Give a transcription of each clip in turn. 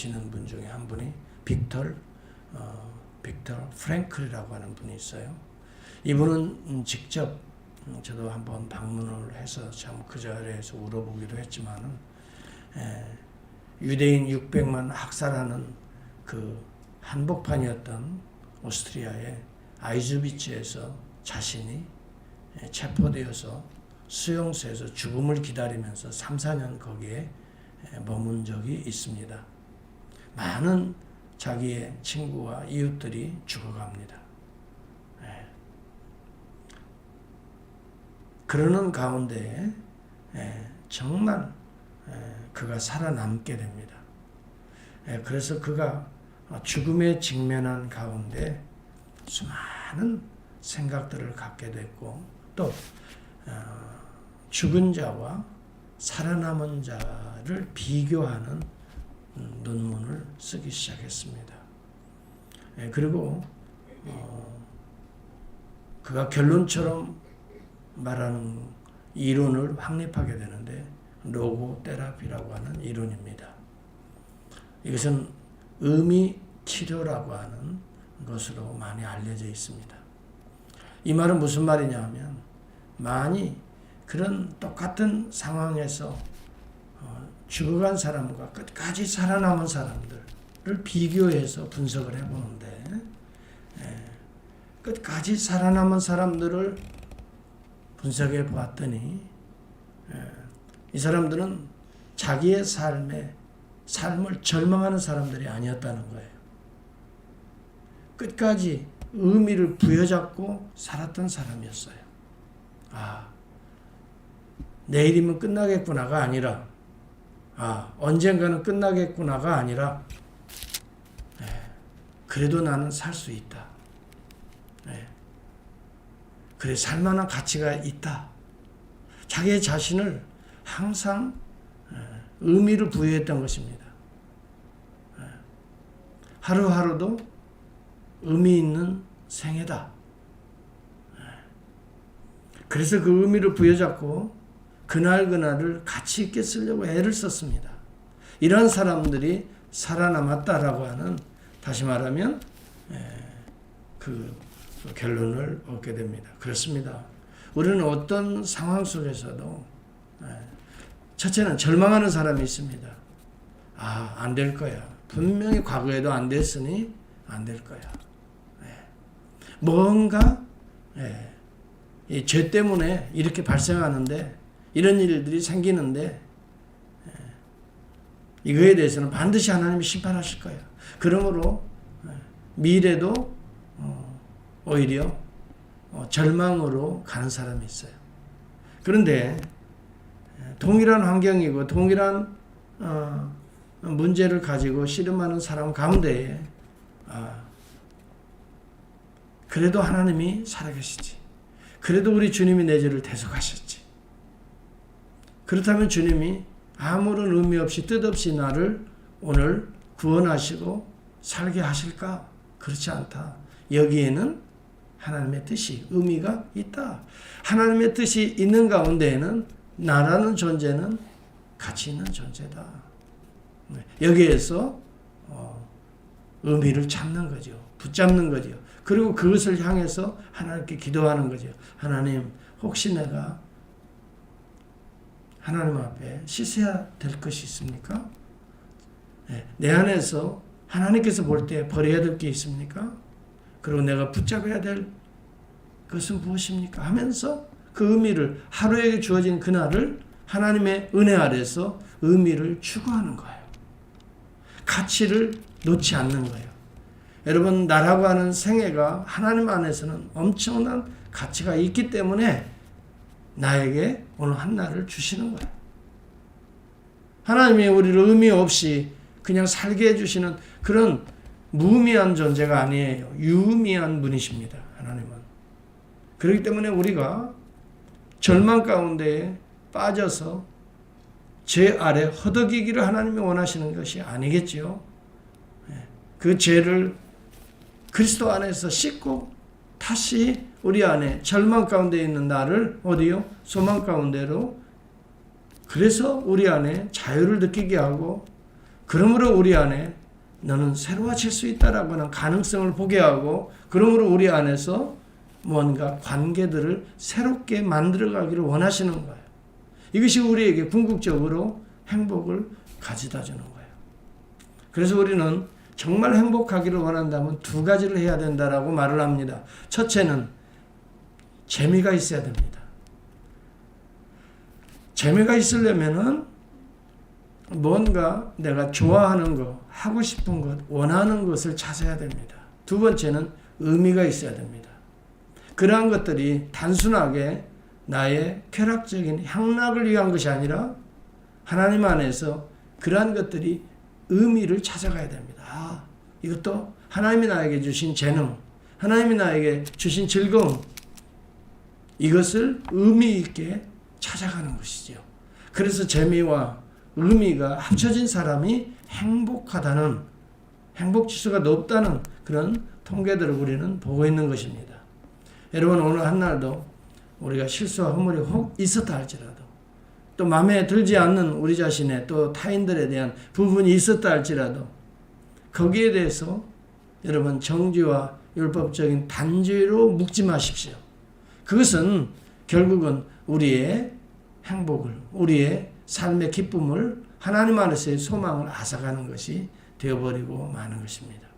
지는 분 중에 한 분이 빅터 프랭클이라고 하는 분이 있어요. 이분은 직접 저도 한번 방문을 해서 참 그 자리에서 울어보기도 했지만은 유대인 600만 학살하는 그 한복판이었던 오스트리아의 아이즈비츠에서 자신이 체포되어서 수용소에서 죽음을 기다리면서 3, 4년 거기에 머문 적이 있습니다. 많은 자기의 친구와 이웃들이 죽어갑니다. 그러는 가운데 정말 그가 살아남게 됩니다. 그래서 그가 죽음에 직면한 가운데 수많은 생각들을 갖게 됐고 또 죽은 자와 살아남은 자를 비교하는 논문을 쓰기 시작했습니다. 그리고 그가 결론처럼 말하는 이론을 확립하게 되는데 로고테라피라고 하는 이론입니다. 이것은 의미 치료라고 하는 것으로 많이 알려져 있습니다. 이 말은 무슨 말이냐 하면 많이 그런 똑같은 상황에서 죽어간 사람과 끝까지 살아남은 사람들을 비교해서 분석을 해보는데 끝까지 살아남은 사람들을 분석해 보았더니 이 사람들은 자기의 삶을 절망하는 사람들이 아니었다는 거예요. 끝까지 의미를 부여잡고 살았던 사람이었어요. 내일이면 끝나겠구나가 아니라 언젠가는 끝나겠구나가 아니라 그래도 나는 살 수 있다. 그래 살만한 가치가 있다. 자기의 자신을 항상 의미를 부여했던 것입니다. 하루하루도 의미 있는 생애다. 그래서 그 의미를 부여잡고 그날그날을 가치 있게 쓰려고 애를 썼습니다. 이러한 사람들이 살아남았다라고 하는, 다시 말하면 그 결론을 얻게 됩니다. 그렇습니다. 우리는 어떤 상황 속에서도 첫째는 절망하는 사람이 있습니다. 안 될 거야. 분명히 과거에도 안 됐으니 안 될 거야. 뭔가 이 죄 때문에 이렇게 발생하는데, 이런 일들이 생기는데 이거에 대해서는 반드시 하나님이 심판하실 거예요. 그러므로 미래도 오히려 절망으로 가는 사람이 있어요. 그런데 동일한 환경이고 동일한 문제를 가지고 씨름하는 사람 가운데에 그래도 하나님이 살아계시지. 그래도 우리 주님이 내 죄를 대속하셨지. 그렇다면 주님이 아무런 의미 없이 뜻없이 나를 오늘 구원하시고 살게 하실까? 그렇지 않다. 여기에는 하나님의 뜻이, 의미가 있다. 하나님의 뜻이 있는 가운데에는 나라는 존재는 가치 있는 존재다. 여기에서 의미를 잡는 거죠. 붙잡는 거죠. 그리고 그것을 향해서 하나님께 기도하는 거죠. 하나님, 혹시 내가 하나님 앞에 씻어야 될 것이 있습니까? 내 안에서 하나님께서 볼 때 버려야 될 게 있습니까? 그리고 내가 붙잡아야 될 것은 무엇입니까? 하면서 그 의미를, 하루에 주어진 그날을 하나님의 은혜 아래서 의미를 추구하는 거예요. 가치를 놓지 않는 거예요. 여러분, 나라고 하는 생애가 하나님 안에서는 엄청난 가치가 있기 때문에 나에게 오늘 한 날을 주시는 거예요. 하나님이 우리를 의미 없이 그냥 살게 해주시는 그런 무의미한 존재가 아니에요. 유의미한 분이십니다. 하나님은. 그렇기 때문에 우리가 절망 가운데에 빠져서 죄 아래 허덕이기를 하나님이 원하시는 것이 아니겠지요. 그 죄를 그리스도 안에서 씻고 다시 우리 안에 절망 가운데 있는 나를 어디요? 소망 가운데로, 그래서 우리 안에 자유를 느끼게 하고 그러므로 우리 안에 너는 새로워질 수 있다라고 하는 가능성을 보게 하고, 그러므로 우리 안에서 뭔가 관계들을 새롭게 만들어가기를 원하시는 거예요. 이것이 우리에게 궁극적으로 행복을 가져다 주는 거예요. 그래서 우리는 정말 행복하기를 원한다면 두 가지를 해야 된다라고 말을 합니다. 첫째는 재미가 있어야 됩니다. 재미가 있으려면은 뭔가 내가 좋아하는 것, 하고 싶은 것, 원하는 것을 찾아야 됩니다. 두 번째는 의미가 있어야 됩니다. 그러한 것들이 단순하게 나의 쾌락적인 향락을 위한 것이 아니라 하나님 안에서 그러한 것들이 의미를 찾아가야 됩니다. 아, 이것도 하나님이 나에게 주신 재능, 하나님이 나에게 주신 즐거움, 이것을 의미 있게 찾아가는 것이죠. 그래서 재미와 의미가 합쳐진 사람이 행복하다는, 행복지수가 높다는 그런 통계들을 우리는 보고 있는 것입니다. 여러분, 오늘 한날도 우리가 실수와 허물이 혹 있었다 할지라도, 또 마음에 들지 않는 우리 자신의 또 타인들에 대한 부분이 있었다 할지라도 거기에 대해서 여러분 정죄와 율법적인 단죄로 묵지 마십시오. 그것은 결국은 우리의 행복을, 우리의 삶의 기쁨을, 하나님 안에서의 소망을 앗아가는 것이 되어버리고 마는 것입니다.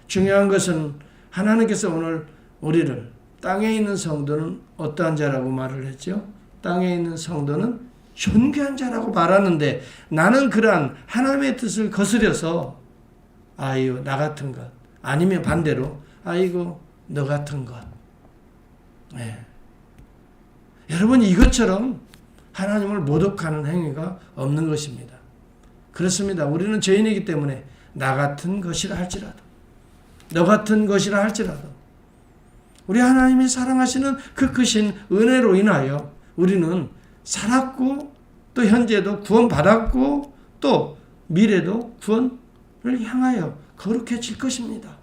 중요한 것은 하나님께서 오늘 우리를, 땅에 있는 성도는 어떠한 자라고 말을 했죠? 땅에 있는 성도는 존귀한 자라고 말하는데, 나는 그러한 하나님의 뜻을 거스려서 아유 나 같은 것, 아니면 반대로 아이고 너 같은 것. 네. 여러분, 이것처럼 하나님을 모독하는 행위가 없는 것입니다. 그렇습니다. 우리는 죄인이기 때문에 나 같은 것이라 할지라도, 너 같은 것이라 할지라도 우리 하나님이 사랑하시는 그 크신 은혜로 인하여 우리는 살았고, 또 현재도 구원받았고, 또 미래도 구원을 향하여 거룩해질 것입니다.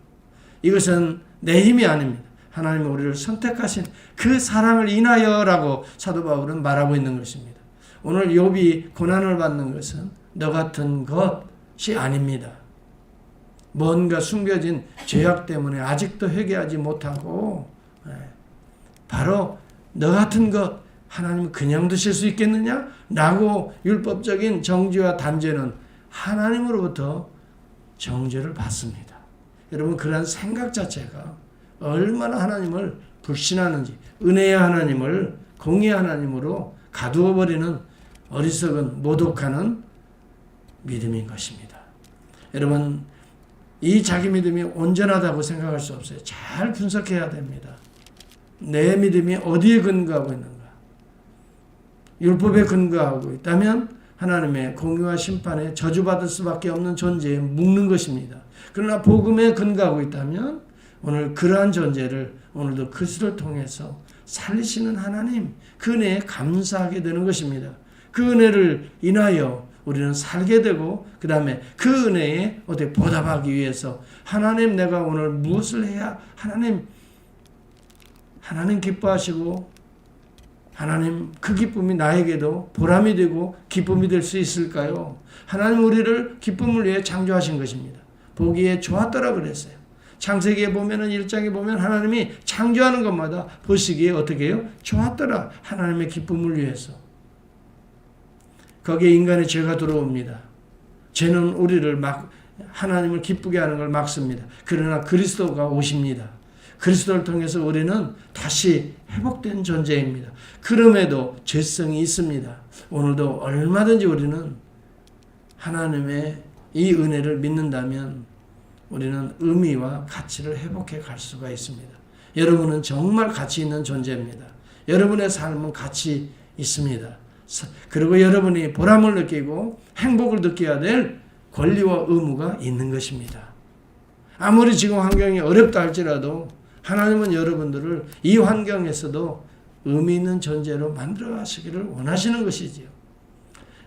이것은 내 힘이 아닙니다. 하나님은 우리를 선택하신 그 사랑을 인하여라고 사도 바울은 말하고 있는 것입니다. 오늘 욥이 고난을 받는 것은 너 같은 것이 아닙니다. 뭔가 숨겨진 죄악 때문에 아직도 회개하지 못하고, 바로 너 같은 것 하나님은 그냥 두실 수 있겠느냐? 라고 율법적인 정죄와 단죄는 하나님으로부터 정죄를 받습니다. 여러분, 그러한 생각 자체가 얼마나 하나님을 불신하는지, 은혜의 하나님을 공의의 하나님으로 가두어 버리는 어리석은 모독하는 믿음인 것입니다. 여러분, 이 자기 믿음이 온전하다고 생각할 수 없어요. 잘 분석해야 됩니다. 내 믿음이 어디에 근거하고 있는가? 율법에 근거하고 있다면 하나님의 공의와 심판에 저주받을 수밖에 없는 존재에 묵는 것입니다. 그러나 복음에 근거하고 있다면 오늘 그러한 존재를 오늘도 그리스도를 통해서 살리시는 하나님, 그 은혜에 감사하게 되는 것입니다. 그 은혜를 인하여 우리는 살게 되고, 그 다음에 그 은혜에 어떻게 보답하기 위해서 하나님, 내가 오늘 무엇을 해야 하나님 기뻐하시고 하나님 그 기쁨이 나에게도 보람이 되고 기쁨이 될 수 있을까요? 하나님 우리를 기쁨을 위해 창조하신 것입니다. 보기에 좋았더라 그랬어요. 창세기에 보면은 1장에 보면 하나님이 창조하는 것마다 보시기에 어떻게 해요? 좋았더라. 하나님의 기쁨을 위해서. 거기에 인간의 죄가 들어옵니다. 죄는 우리를 하나님을 기쁘게 하는 걸 막습니다. 그러나 그리스도가 오십니다. 그리스도를 통해서 우리는 다시 회복된 존재입니다. 그럼에도 죄성이 있습니다. 오늘도 얼마든지 우리는 하나님의 이 은혜를 믿는다면 우리는 의미와 가치를 회복해 갈 수가 있습니다. 여러분은 정말 가치 있는 존재입니다. 여러분의 삶은 가치 있습니다. 그리고 여러분이 보람을 느끼고 행복을 느껴야 될 권리와 의무가 있는 것입니다. 아무리 지금 환경이 어렵다 할지라도 하나님은 여러분들을 이 환경에서도 의미 있는 존재로 만들어 가시기를 원하시는 것이지요.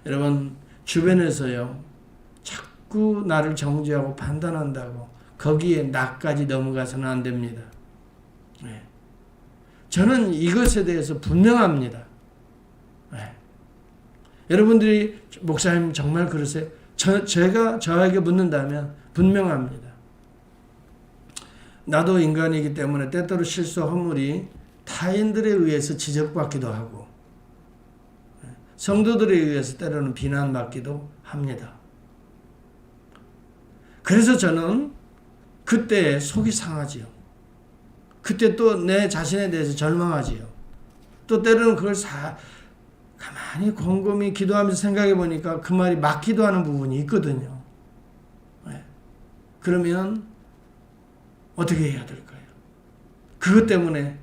여러분, 주변에서요, 자꾸 나를 정죄하고 판단한다고 거기에 나까지 넘어가서는 안 됩니다. 네. 저는 이것에 대해서 분명합니다. 네. 여러분들이 목사님 정말 그러세요? 제가 저에게 묻는다면 분명합니다. 나도 인간이기 때문에 때때로 실수와 허물이 타인들에 의해서 지적받기도 하고 성도들에 의해서 때로는 비난받기도 합니다. 그래서 저는 그때 속이 상하지요. 그때 또 내 자신에 대해서 절망하지요. 또 때로는 그걸 가만히 곰곰이 기도하면서 생각해 보니까 그 말이 맞기도 하는 부분이 있거든요. 그러면 어떻게 해야 될까요? 그것 때문에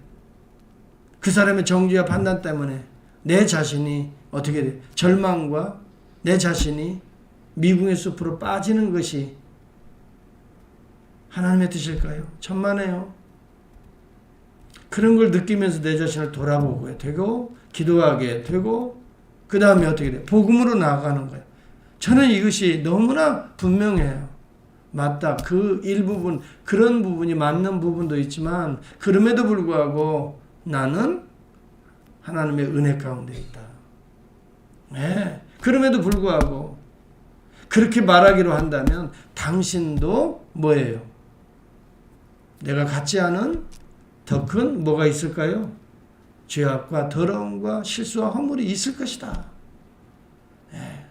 그 사람의 정죄와 판단 때문에 내 자신이 어떻게 돼? 절망과 내 자신이 미궁의 숲으로 빠지는 것이 하나님의 뜻일까요? 천만에요. 그런 걸 느끼면서 내 자신을 돌아보게 되고 기도하게 되고 그 다음에 어떻게 돼? 복음으로 나아가는 거예요. 저는 이것이 너무나 분명해요. 맞다. 그 일부분 그런 부분이 맞는 부분도 있지만 그럼에도 불구하고 나는 하나님의 은혜 가운데 있다. 네. 그럼에도 불구하고 그렇게 말하기로 한다면 당신도 뭐예요? 내가 갖지 않은 더 큰 뭐가 있을까요? 죄악과 더러움과 실수와 허물이 있을 것이다. 네.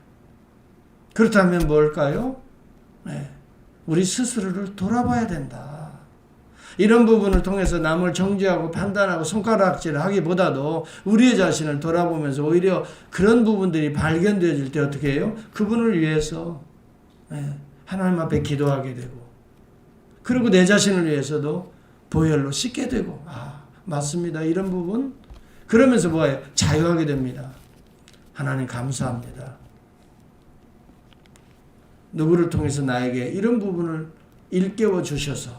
그렇다면 뭘까요? 네. 우리 스스로를 돌아봐야 된다. 이런 부분을 통해서 남을 정죄하고 판단하고 손가락질 하기보다도 우리의 자신을 돌아보면서 오히려 그런 부분들이 발견되어질 때 어떻게 해요? 그분을 위해서 하나님 앞에 기도하게 되고 그리고 내 자신을 위해서도 보혈로 씻게 되고 맞습니다. 이런 부분 그러면서 뭐예요? 자유하게 됩니다. 하나님 감사합니다. 누구를 통해서 나에게 이런 부분을 일깨워 주셔서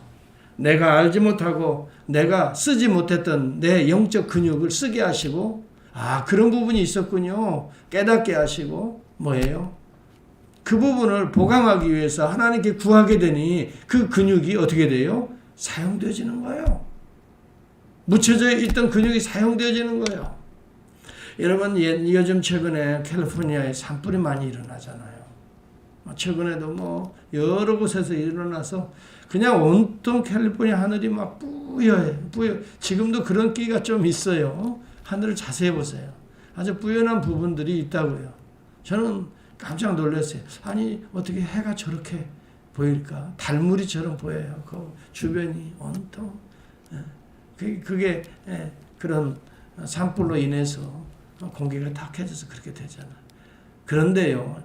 내가 알지 못하고 내가 쓰지 못했던 내 영적 근육을 쓰게 하시고 그런 부분이 있었군요. 깨닫게 하시고 뭐예요? 그 부분을 보강하기 위해서 하나님께 구하게 되니 그 근육이 어떻게 돼요? 사용되어지는 거예요. 묻혀져 있던 근육이 사용되어지는 거예요. 여러분 요즘 최근에 캘리포니아에 산불이 많이 일어나잖아요. 최근에도 여러 곳에서 일어나서 그냥 온통 캘리포니아 하늘이 막 뿌여요. 지금도 그런 끼가 좀 있어요. 하늘을 자세히 보세요. 아주 뿌연한 부분들이 있다고요. 저는 깜짝 놀랐어요. 아니 어떻게 해가 저렇게 보일까? 달무리처럼 보여요. 그 주변이 온통. 그게 그런 산불로 인해서 공기가 탁해져서 그렇게 되잖아요. 그런데요.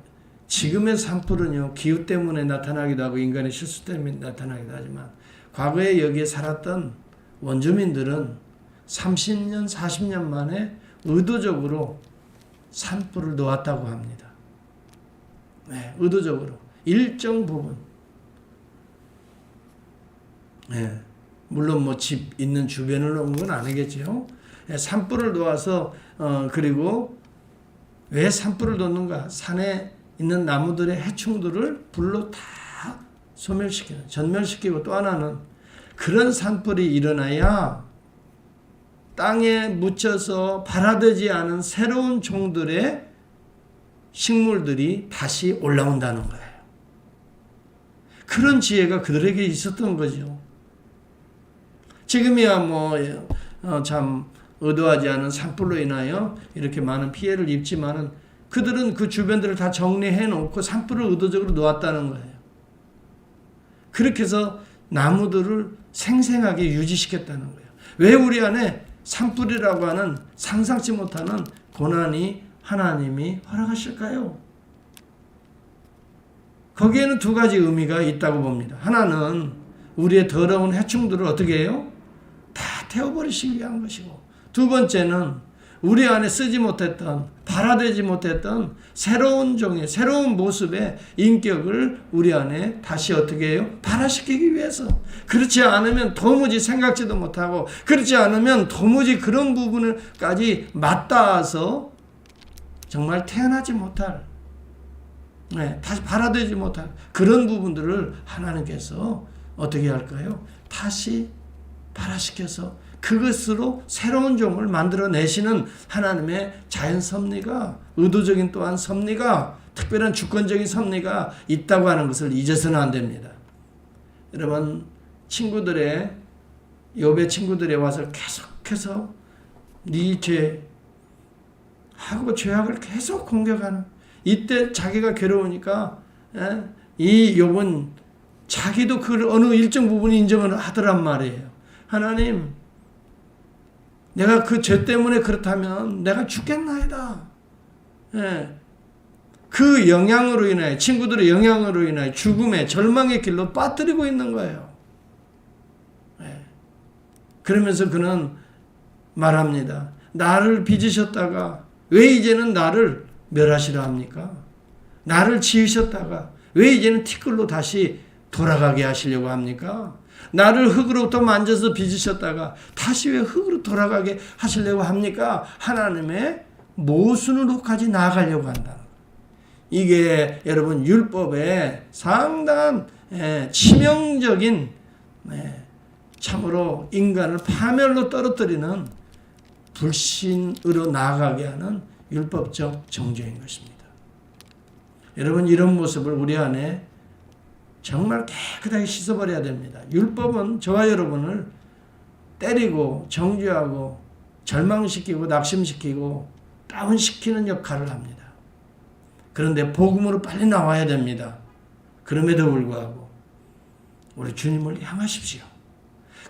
지금의 산불은요. 기후 때문에 나타나기도 하고 인간의 실수 때문에 나타나기도 하지만 과거에 여기에 살았던 원주민들은 30년, 40년 만에 의도적으로 산불을 놓았다고 합니다. 네, 의도적으로. 일정 부분. 네, 물론 집 있는 주변을 놓은 건 아니겠죠. 네, 산불을 놓아서 그리고 왜 산불을 놓는가? 산에 있는 나무들의 해충들을 불로 다 소멸시키는, 전멸시키고 또 하나는 그런 산불이 일어나야 땅에 묻혀서 발화되지 않은 새로운 종들의 식물들이 다시 올라온다는 거예요. 그런 지혜가 그들에게 있었던 거죠. 지금이야 참 의도하지 않은 산불로 인하여 이렇게 많은 피해를 입지만은 그들은 그 주변들을 다 정리해 놓고 산불을 의도적으로 놓았다는 거예요. 그렇게 해서 나무들을 생생하게 유지시켰다는 거예요. 왜 우리 안에 산불이라고 하는 상상치 못하는 고난이 하나님이 허락하실까요? 거기에는 두 가지 의미가 있다고 봅니다. 하나는 우리의 더러운 해충들을 어떻게 해요? 다 태워버리시기 위한 것이고, 두 번째는 우리 안에 쓰지 못했던, 발화되지 못했던 새로운 종의, 새로운 모습의 인격을 우리 안에 다시 어떻게 해요? 발화시키기 위해서. 그렇지 않으면 도무지 생각지도 못하고, 그렇지 않으면 도무지 그런 부분을까지 맞닿아서 정말 태어나지 못할, 다시 발화되지 못할 그런 부분들을 하나님께서 어떻게 할까요? 다시 발화시켜서 그것으로 새로운 종을 만들어내시는 하나님의 자연 섭리가, 의도적인 또한 섭리가 특별한 주권적인 섭리가 있다고 하는 것을 잊어서는 안 됩니다. 여러분, 욥의 친구들에 와서 계속해서 네 죄 하고 죄악을 계속 공격하는, 이때 자기가 괴로우니까 이 욥은 자기도 그 어느 일정 부분 인정을 하더란 말이에요. 하나님, 내가 그 죄 때문에 그렇다면 내가 죽겠나이다. 그 영향으로 인하여, 친구들의 영향으로 인하여 죽음의 절망의 길로 빠뜨리고 있는 거예요. 그러면서 그는 말합니다. 나를 빚으셨다가 왜 이제는 나를 멸하시려 합니까? 나를 지으셨다가 왜 이제는 티끌로 다시 돌아가게 하시려고 합니까? 나를 흙으로부터 만져서 빚으셨다가 다시 왜 흙으로 돌아가게 하시려고 합니까? 하나님의 모순으로까지 나아가려고 한다. 이게 여러분 율법의 상당한 치명적인, 참으로 인간을 파멸로 떨어뜨리는, 불신으로 나아가게 하는 율법적 정죄인 것입니다. 여러분, 이런 모습을 우리 안에 정말 깨끗하게 씻어버려야 됩니다. 율법은 저와 여러분을 때리고 정죄하고 절망시키고 낙심시키고 다운시키는 역할을 합니다. 그런데 복음으로 빨리 나와야 됩니다. 그럼에도 불구하고 우리 주님을 향하십시오.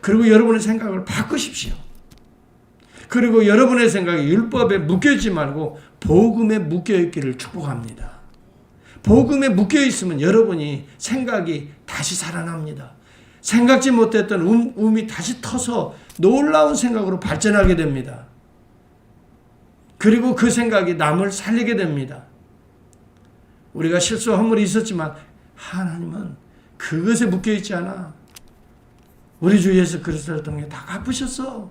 그리고 여러분의 생각을 바꾸십시오. 그리고 여러분의 생각이 율법에 묶여있지 말고 복음에 묶여있기를 축복합니다. 복음에 묶여있으면 여러분이 생각이 다시 살아납니다. 생각지 못했던 움이 다시 터서 놀라운 생각으로 발전하게 됩니다. 그리고 그 생각이 남을 살리게 됩니다. 우리가 실수 허물이 있었지만 하나님은 그것에 묶여있지 않아. 우리 주 예수 그리스도를 통해 다 갚으셨어.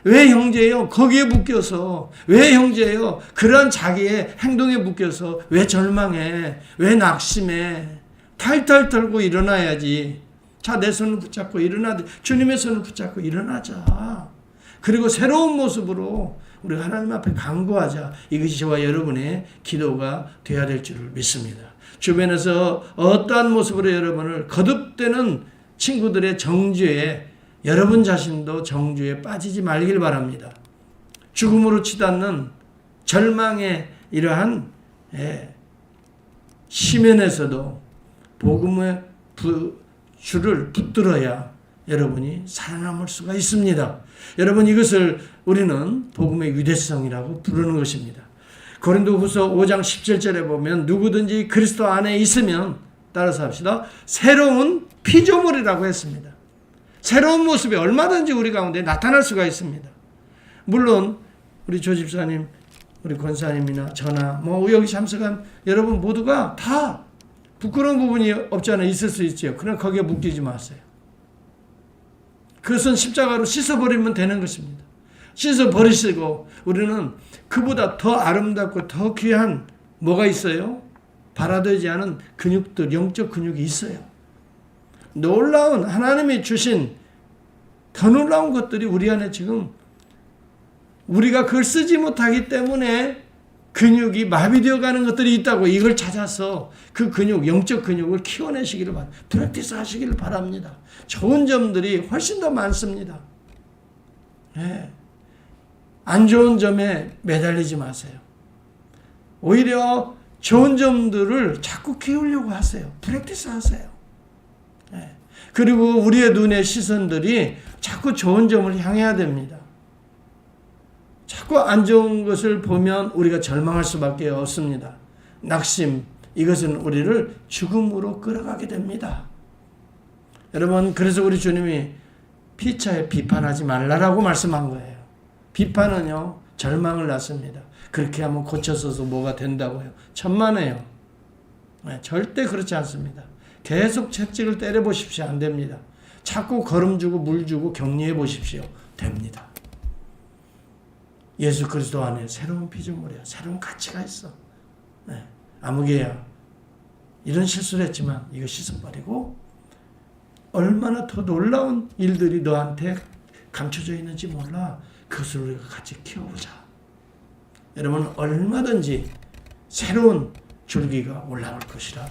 왜 형제예요? 거기에 묶여서. 왜 형제예요? 그런 자기의 행동에 묶여서 왜 절망해? 왜 낙심해? 탈탈 털고 일어나야지. 자, 내 손을 붙잡고 일어나자. 주님의 손을 붙잡고 일어나자. 그리고 새로운 모습으로 우리 하나님 앞에 간구하자. 이것이 저와 여러분의 기도가 되어야 될 줄을 믿습니다. 주변에서 어떠한 모습으로 여러분을 거듭되는 친구들의 정죄에, 여러분 자신도 정죄에 빠지지 말길 바랍니다. 죽음으로 치닫는 절망의 이러한 시면에서도 복음의 줄을 붙들어야 여러분이 살아남을 수가 있습니다. 여러분, 이것을 우리는 복음의 유대성이라고 부르는 것입니다. 고린도후서 5장 17절에 보면 누구든지 그리스도 안에 있으면, 따라서 합시다, 새로운 피조물이라고 했습니다. 새로운 모습이 얼마든지 우리 가운데 나타날 수가 있습니다. 물론 우리 조 집사님, 우리 권사님이나 저나 여기 참석한 여러분 모두가 다 부끄러운 부분이 없지 않아 있을 수 있죠. 그러나 거기에 묶이지 마세요. 그것은 십자가로 씻어버리면 되는 것입니다. 씻어버리시고 우리는 그보다 더 아름답고 더 귀한 뭐가 있어요? 발화되지 않은 근육들, 영적 근육이 있어요. 놀라운 하나님이 주신 더 놀라운 것들이 우리 안에 지금, 우리가 그걸 쓰지 못하기 때문에 근육이 마비되어 가는 것들이 있다고, 이걸 찾아서 그 근육, 영적 근육을 키워내시기를 바랍니다. 프랙티스 하시기를 바랍니다. 좋은 점들이 훨씬 더 많습니다. 안 좋은 점에 매달리지 마세요. 오히려 좋은 점들을 자꾸 키우려고 하세요. 프랙티스 하세요. 그리고 우리의 눈의 시선들이 자꾸 좋은 점을 향해야 됩니다. 자꾸 안 좋은 것을 보면 우리가 절망할 수밖에 없습니다. 낙심, 이것은 우리를 죽음으로 끌어가게 됩니다. 여러분, 그래서 우리 주님이 피차에 비판하지 말라라고 말씀한 거예요. 비판은요, 절망을 낳습니다. 그렇게 하면 고쳐서서 뭐가 된다고요? 천만에요. 절대 그렇지 않습니다. 계속 채찍을 때려보십시오. 안 됩니다. 자꾸 걸음 주고 물 주고 격려해 보십시오. 됩니다. 예수 그리스도 안에 새로운 피조물이야. 새로운 가치가 있어. 아무개야, 이런 실수를 했지만 이거 씻어버리고 얼마나 더 놀라운 일들이 너한테 감춰져 있는지 몰라. 그것을 우리가 같이 키워보자. 여러분, 얼마든지 새로운 줄기가 올라올 것이라